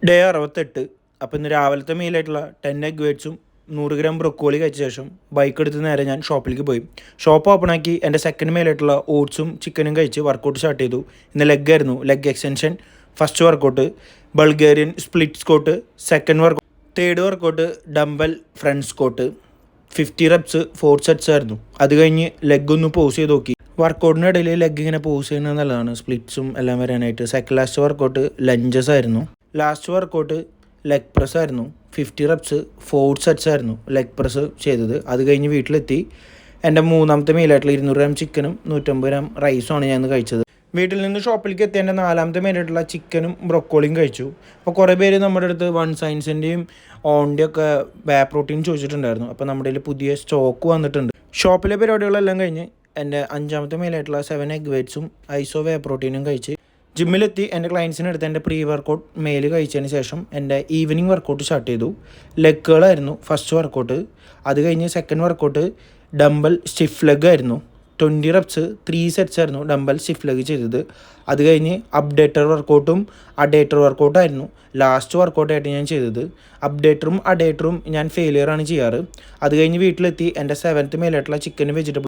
Day 68. അപ്പോൾ ഇന്ന് രാവിലത്തെ മീലായിട്ടുള്ള 10 എഗ് വൈറ്റ്സും 100 ഗ്രാം ബ്രൊക്കോളി കഴിച്ച ശേഷം ബൈക്ക് എടുത്ത് നേരെ ഞാൻ ഷോപ്പിലേക്ക് പോയി. ഷോപ്പ് ഓപ്പൺ ആക്കി എൻ്റെ സെക്കൻഡ് മീലായിട്ടുള്ള ഓട്സും ചിക്കനും കഴിച്ച് വർക്കൗട്ട് സ്റ്റാർട്ട് ചെയ്തു. ഇന്ന് ലെഗ് ആയിരുന്നു, leg extension. First workout Bulgarian split squat. Second workout, third workout dumbbell front squat. 50 reps 4 sets ആയിരുന്നു. അത് കഴിഞ്ഞ് ലെഗ് ഒന്ന് പോസ് ചെയ്ത് നോക്കി. വർക്കൗട്ടിനിടയിൽ ലെഗ് ഇങ്ങനെ പോസ് ചെയ്യുന്നത് നല്ലതാണ്, സ്പ്ലിറ്റ്സും എല്ലാം വരാനായിട്ട്. സെക്കൻഡ് ലാസ്റ്റ് വർക്കൗട്ട് ലഞ്ചസ് ആയിരുന്നു. ലാസ്റ്റ് വർക്കൗട്ട് ലെഗ് പ്രസ് ആയിരുന്നു. 50 റെപ്സ് 4 സെറ്റ്സ് ആയിരുന്നു ലെഗ് പ്രസ് ചെയ്തത്. അത് കഴിഞ്ഞ് വീട്ടിലെത്തി എൻ്റെ മൂന്നാമത്തെ മീലായിട്ടുള്ള 200 ഗ്രാം ചിക്കനും 150 ഗ്രാം റൈസുമാണ് ഞാൻ കഴിച്ചത്. വീട്ടിൽ നിന്ന് ഷോപ്പിലേക്ക് എത്തിയ എൻ്റെ നാലാമത്തെ മീലായിട്ടുള്ള ചിക്കനും ബ്രൊക്കോളിയും കഴിച്ചു. അപ്പോൾ കുറേ പേര് നമ്മുടെ അടുത്ത് വൺ സയൻസിൻ്റെയും ഓണിൻ്റെയും ഒക്കെ വേ പ്രോട്ടീൻ ചോദിച്ചിട്ടുണ്ടായിരുന്നു. അപ്പോൾ നമ്മുടെ കയ്യിൽ പുതിയ സ്റ്റോക്ക് വന്നിട്ടുണ്ട്. ഷോപ്പിലെ പരിപാടികളെല്ലാം കഴിഞ്ഞ് എൻ്റെ അഞ്ചാമത്തെ മീലായിട്ടുള്ള 7 എഗ് വൈറ്റ്സും ഐസോ വേ പ്രോട്ടീനും കഴിച്ച് ജിമ്മിലെത്തി എൻ്റെ ക്ലയൻസിനെടുത്ത് എൻ്റെ പ്രീ വർക്കൗട്ട് മെയിൽ കഴിച്ചതിന് ശേഷം എൻ്റെ ഈവനിങ് വർക്കൗട്ട് സ്റ്റാർട്ട് ചെയ്തു. ലെഗുകളായിരുന്നു ഫസ്റ്റ് വർക്കൗട്ട്. അത് കഴിഞ്ഞ് second workout dumbbell stiff leg ആയിരുന്നു. 20 റെപ്സ് 3 സെറ്റ്സ് ആയിരുന്നു ഡംബൽ സ്റ്റിഫ് ലെഗ് ചെയ്തത്. അത് കഴിഞ്ഞ് അപ്ഡേറ്റർ വർക്കൗട്ടും അഡേറ്റർ വർക്കൗട്ടായിരുന്നു ലാസ്റ്റ് വർക്കൗട്ടായിട്ട് ഞാൻ ചെയ്തത്. അപ്ഡേറ്ററും അഡേറ്ററും ഞാൻ ഫെയിലിയറാണ് ചെയ്യാറ്. അത് കഴിഞ്ഞ് വീട്ടിലെത്തി എൻ്റെ 7th മീലായിട്ടുള്ള ചിക്കൻ വെജിറ്റബിൾ